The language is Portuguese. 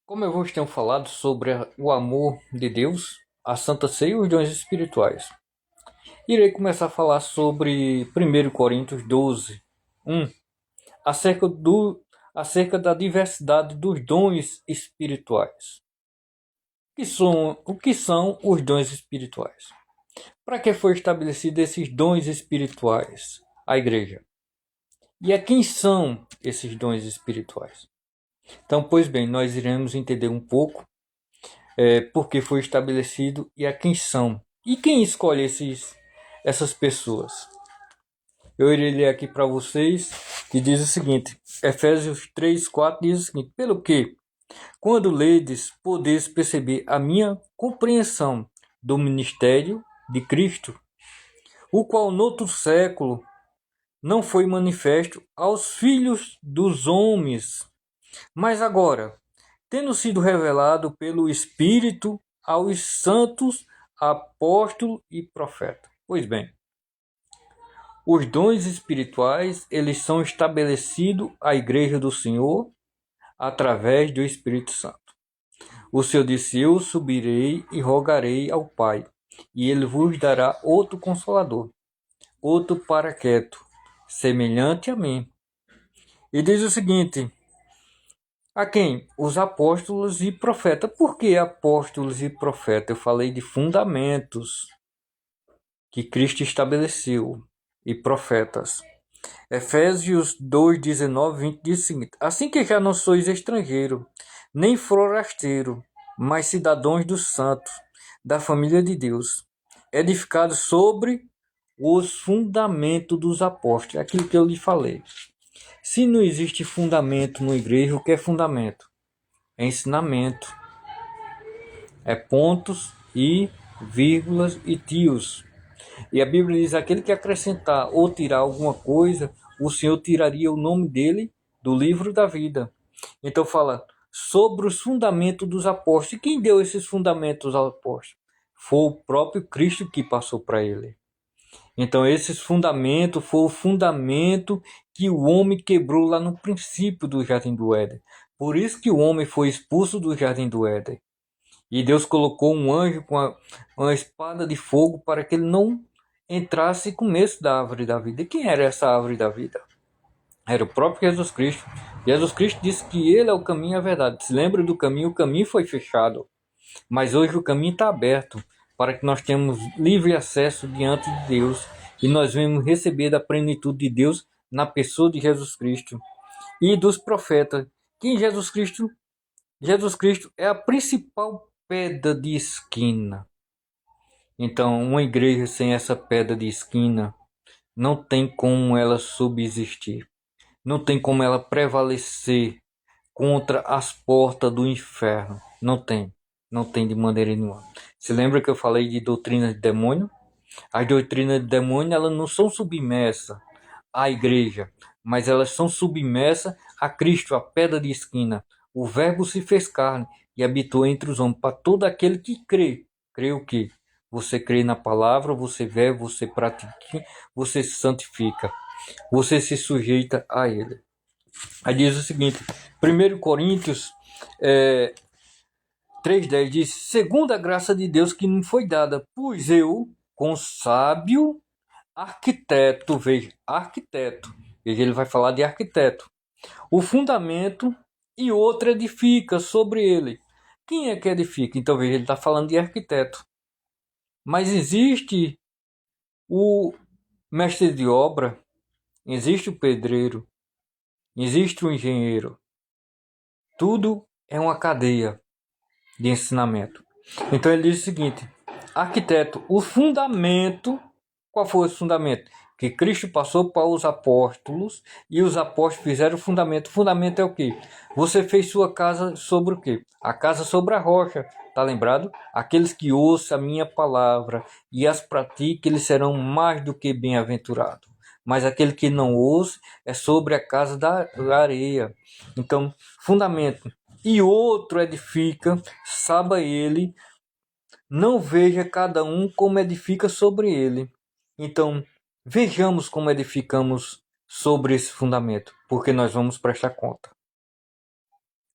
Como eu vos tenho falado sobre o amor de Deus, a Santa Ceia e os dons espirituais, irei começar a falar sobre 1 Coríntios 12, 1, acerca, acerca da diversidade dos dons espirituais. O que são os dons espirituais? Para que foi estabelecido esses dons espirituais? A igreja. E a quem são esses dons espirituais? Então, pois bem, nós iremos entender um pouco porque foi estabelecido e a quem são. E quem escolhe essas pessoas? Eu irei ler aqui para vocês que diz o seguinte: Efésios 3:4 diz o seguinte: Pelo que, quando ledes, podeis perceber a minha compreensão do ministério de Cristo, o qual noutro século não foi manifesto aos filhos dos homens, mas agora, tendo sido revelado pelo Espírito aos santos, apóstolos e profetas. Pois bem, os dons espirituais, eles são estabelecidos à igreja do Senhor através do Espírito Santo. O Senhor disse: Eu subirei e rogarei ao Pai, e ele vos dará outro consolador, outro paraqueto, semelhante a mim. E diz o seguinte: a quem? Os apóstolos e profetas. Por que apóstolos e profetas? Eu falei de fundamentos que Cristo estabeleceu e profetas. Efésios 2, 19, 20 diz o seguinte: Assim que já não sois estrangeiro, nem forasteiro, mas cidadãos dos santos, da família de Deus, edificados sobre os fundamentos dos apóstolos. É aquilo que eu lhe falei. Se não existe fundamento na igreja, o que é fundamento? É ensinamento, é pontos e vírgulas e tios. E a Bíblia diz: aquele que acrescentar ou tirar alguma coisa, o Senhor tiraria o nome dele do livro da vida. Então fala sobre os fundamentos dos apóstolos. E quem deu esses fundamentos aos apóstolos? Foi o próprio Cristo que passou para ele. Então esses fundamentos foi o fundamento que o homem quebrou lá no princípio do Jardim do Éden. Por isso que o homem foi expulso do Jardim do Éden. E Deus colocou um anjo com uma espada de fogo para que ele não entrasse e comesse da árvore da vida. E quem era essa árvore da vida? Era o próprio Jesus Cristo. Jesus Cristo disse que ele é o caminho e a verdade. Se lembra do caminho? O caminho foi fechado. Mas hoje o caminho está aberto para que nós tenhamos livre acesso diante de Deus. E nós vamos receber da plenitude de Deus na pessoa de Jesus Cristo e dos profetas. Que Jesus Cristo é a principal pedra de esquina. Então, uma igreja sem essa pedra de esquina não tem como ela subsistir. Não tem como ela prevalecer contra as portas do inferno. Não tem. Não tem de maneira nenhuma. Se lembra que eu falei de doutrina de demônio? As doutrinas de demônio, elas não são submersas à igreja, mas elas são submersas a Cristo, a pedra de esquina. O verbo se fez carne e habitou entre os homens. Para todo aquele que crê. Crê o quê? Você crê na palavra, você vê, você pratica, você se santifica. Você se sujeita a ele. Aí diz o seguinte, 1 Coríntios 3,10 diz: segundo a graça de Deus que me foi dada, pois eu, com sábio arquiteto, veja, ele vai falar de arquiteto, o fundamento e outro edifica sobre ele. Quem é que edifica? Então veja, ele está falando de arquiteto. Mas existe o mestre de obra, existe o pedreiro, existe o engenheiro. Tudo é uma cadeia de ensinamento. Então ele diz o seguinte: arquiteto, o fundamento, qual foi o fundamento? Que Cristo passou para os apóstolos e os apóstolos fizeram o fundamento. O fundamento é o quê? Você fez sua casa sobre o quê? A casa sobre a rocha. Está lembrado? Aqueles que ouçam a minha palavra e as pratiquem, eles serão mais do que bem-aventurados. Mas aquele que não ouça é sobre a casa da areia. Então, fundamento. E outro edifica, saiba ele, não veja cada um como edifica sobre ele. Então, vejamos como edificamos sobre esse fundamento, porque nós vamos prestar conta.